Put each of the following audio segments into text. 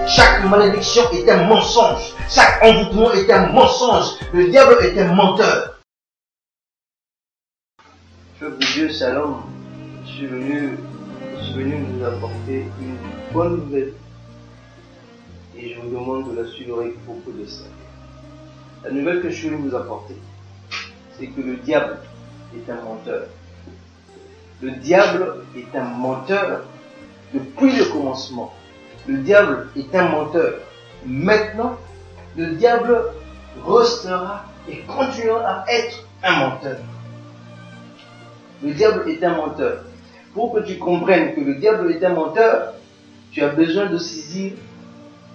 Chaque malédiction est un mensonge. Chaque envoûtement est un mensonge. Le diable est un menteur. Peuple de Dieu, shalom. Je suis venu vous apporter une bonne nouvelle. Et je vous demande de la suivre avec beaucoup de sérieux. La nouvelle que je suis venu vous apporter, c'est que le diable est un menteur. Le diable est un menteur depuis le commencement. Le diable est un menteur. Maintenant, le diable restera et continuera à être un menteur. Le diable est un menteur. Pour que tu comprennes que le diable est un menteur, tu as besoin de saisir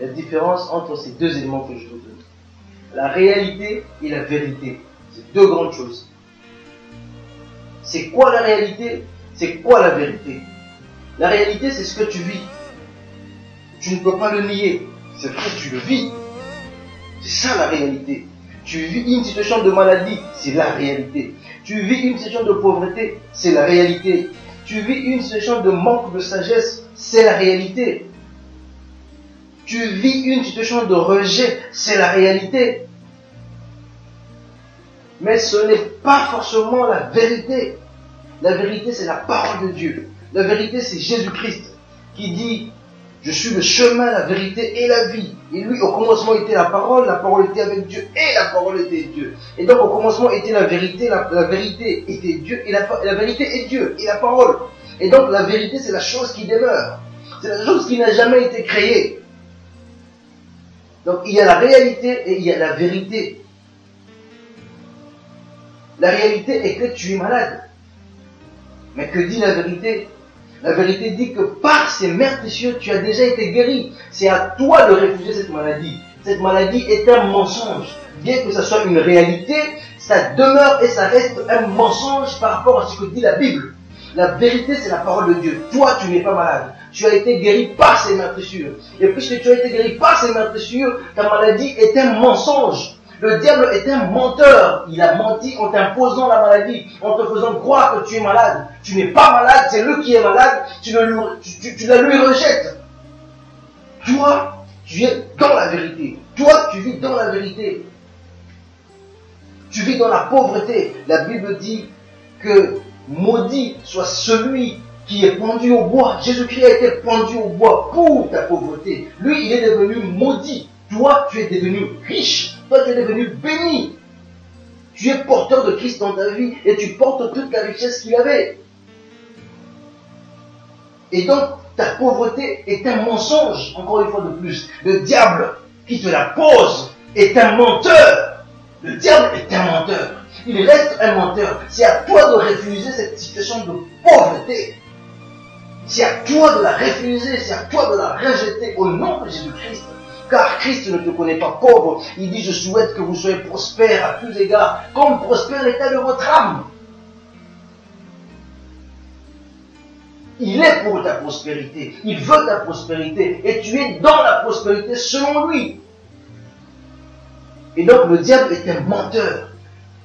la différence entre ces deux éléments que je vous donne. La réalité et la vérité. C'est deux grandes choses. C'est quoi la réalité? C'est quoi la vérité? La réalité, c'est ce que tu vis. Tu ne peux pas le nier. C'est vrai, tu le vis. C'est ça la réalité. Tu vis une situation de maladie, c'est la réalité. Tu vis une situation de pauvreté, c'est la réalité. Tu vis une situation de manque de sagesse, c'est la réalité. Tu vis une situation de rejet, c'est la réalité. Mais ce n'est pas forcément la vérité. La vérité, c'est la parole de Dieu. La vérité, c'est Jésus-Christ qui dit: je suis le chemin, la vérité et la vie. Et lui, au commencement était la parole était avec Dieu et la parole était Dieu. Et donc au commencement était la vérité était Dieu et la vérité est Dieu et la parole. Et donc la vérité, c'est la chose qui demeure. C'est la chose qui n'a jamais été créée. Donc il y a la réalité et il y a la vérité. La réalité est que tu es malade. Mais que dit la vérité? La vérité dit que par ces meurtrissures, tu as déjà été guéri. C'est à toi de refuser cette maladie. Cette maladie est un mensonge. Bien que ce soit une réalité, ça demeure et ça reste un mensonge par rapport à ce que dit la Bible. La vérité, c'est la parole de Dieu. Toi, tu n'es pas malade. Tu as été guéri par ces meurtrissures. Et puisque tu as été guéri par ces meurtrissures, ta maladie est un mensonge. Le diable est un menteur. Il a menti en t'imposant la maladie, en te faisant croire que tu es malade. Tu n'es pas malade, c'est lui qui est malade. Tu la lui rejettes. Toi, tu es dans la vérité. Toi, tu vis dans la vérité. Tu vis dans la pauvreté. La Bible dit que maudit soit celui qui est pendu au bois. Jésus-Christ a été pendu au bois pour ta pauvreté. Lui, il est devenu maudit. Toi, tu es devenu riche. Toi, tu es devenu béni. Tu es porteur de Christ dans ta vie et tu portes toute la richesse qu'il avait. Et donc, ta pauvreté est un mensonge, encore une fois de plus. Le diable qui te la pose est un menteur. Le diable est un menteur. Il reste un menteur. C'est à toi de refuser cette situation de pauvreté. C'est à toi de la refuser, c'est à toi de la rejeter au nom de Jésus-Christ. Car Christ ne te connaît pas pauvre. Il dit: je souhaite que vous soyez prospères à tous égards, comme prospère l'état de votre âme. Il est pour ta prospérité. Il veut ta prospérité. Et tu es dans la prospérité selon lui. Et donc le diable est un menteur.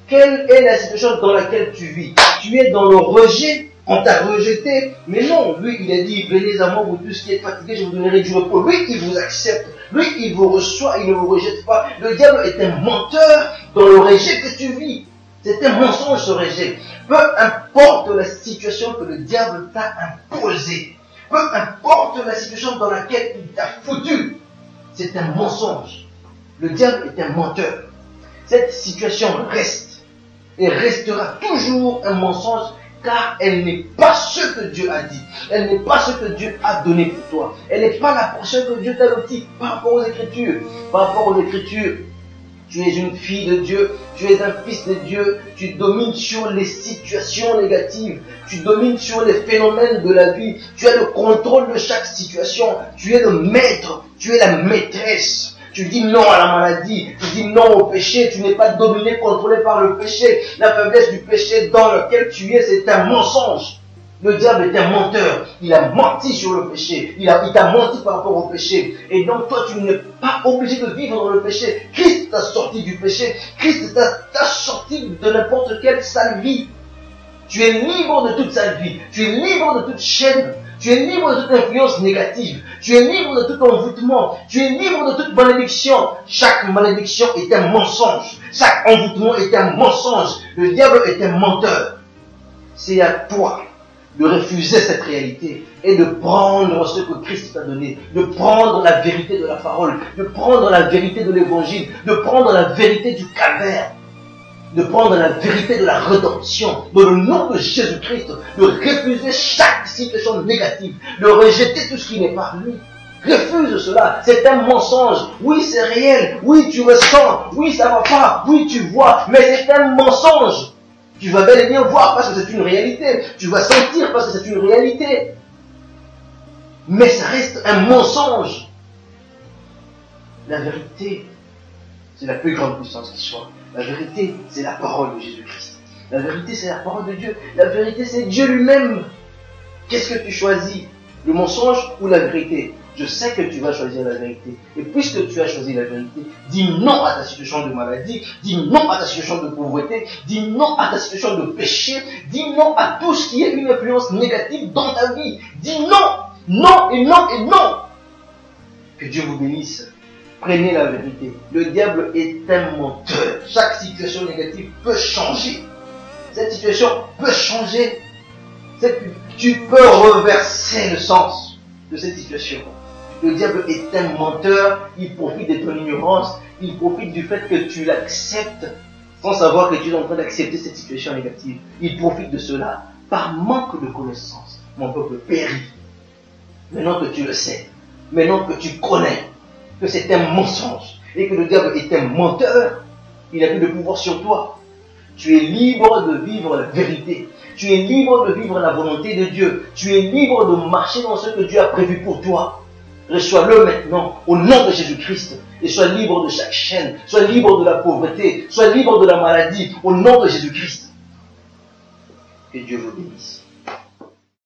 Quelle est la situation dans laquelle tu vis? Tu es dans le rejet. On t'a rejeté. Mais non, lui il a dit: venez à moi vous tous qui êtes fatigués, je vous donnerai du repos. Lui il vous accepte. Lui, il vous reçoit, il ne vous rejette pas. Le diable est un menteur dans le rejet que tu vis. C'est un mensonge, ce rejet. Peu importe la situation que le diable t'a imposée, peu importe la situation dans laquelle il t'a foutu, c'est un mensonge. Le diable est un menteur. Cette situation reste et restera toujours un mensonge, car elle n'est pas ce que Dieu a dit. Elle n'est pas ce que Dieu a donné pour toi. Elle n'est pas la portion que Dieu t'a lotie par rapport aux Écritures. Par rapport aux Écritures, tu es une fille de Dieu, tu es un fils de Dieu, tu domines sur les situations négatives, tu domines sur les phénomènes de la vie, tu as le contrôle de chaque situation, tu es le maître, tu es la maîtresse. Tu dis non à la maladie, tu dis non au péché, tu n'es pas dominé, contrôlé par le péché. La faiblesse du péché dans lequel tu es, c'est un mensonge. Le diable est un menteur. Il a menti sur le péché. Il t'a menti par rapport au péché. Et donc toi, tu n'es pas obligé de vivre dans le péché. Christ t'a sorti du péché. Christ t'a sorti de n'importe quelle sale vie. Tu es libre de toute sale vie. Tu es libre de toute chaîne. Tu es libre de toute influence négative. Tu es libre de tout envoûtement. Tu es libre de toute malédiction. Chaque malédiction est un mensonge. Chaque envoûtement est un mensonge. Le diable est un menteur. C'est à toi de refuser cette réalité et de prendre ce que Christ t'a donné, de prendre la vérité de la parole, de prendre la vérité de l'évangile, de prendre la vérité du calvaire, de prendre la vérité de la rédemption, dans le nom de Jésus-Christ, de refuser chaque situation négative, de rejeter tout ce qui n'est pas lui. Refuse cela, c'est un mensonge. Oui, c'est réel, oui, tu ressens, oui, ça va pas, oui, tu vois, mais c'est un mensonge. Tu vas bel et bien voir parce que c'est une réalité. Tu vas sentir parce que c'est une réalité. Mais ça reste un mensonge. La vérité, c'est la plus grande puissance qui soit. La vérité, c'est la parole de Jésus-Christ. La vérité, c'est la parole de Dieu. La vérité, c'est Dieu lui-même. Qu'est-ce que tu choisis? Le mensonge ou la vérité? Je sais que tu vas choisir la vérité. Et puisque tu as choisi la vérité, dis non à ta situation de maladie, dis non à ta situation de pauvreté, dis non à ta situation de péché, dis non à tout ce qui est une influence négative dans ta vie. Dis non, non et non et non. Que Dieu vous bénisse. Prenez la vérité. Le diable est un menteur. Chaque situation négative peut changer. Cette situation peut changer. Tu peux reverser le sens de cette situation. Le diable est un menteur, il profite de ton ignorance, il profite du fait que tu l'acceptes sans savoir que tu es en train d'accepter cette situation négative. Il profite de cela par manque de connaissance. Mon peuple périt. Maintenant que tu le sais, maintenant que tu connais que c'est un mensonge et que le diable est un menteur, il n'a plus de pouvoir sur toi. Tu es libre de vivre la vérité. Tu es libre de vivre la volonté de Dieu. Tu es libre de marcher dans ce que Dieu a prévu pour toi. Reçois-le maintenant au nom de Jésus-Christ et sois libre de chaque chaîne, sois libre de la pauvreté, sois libre de la maladie au nom de Jésus-Christ. Que Dieu vous bénisse.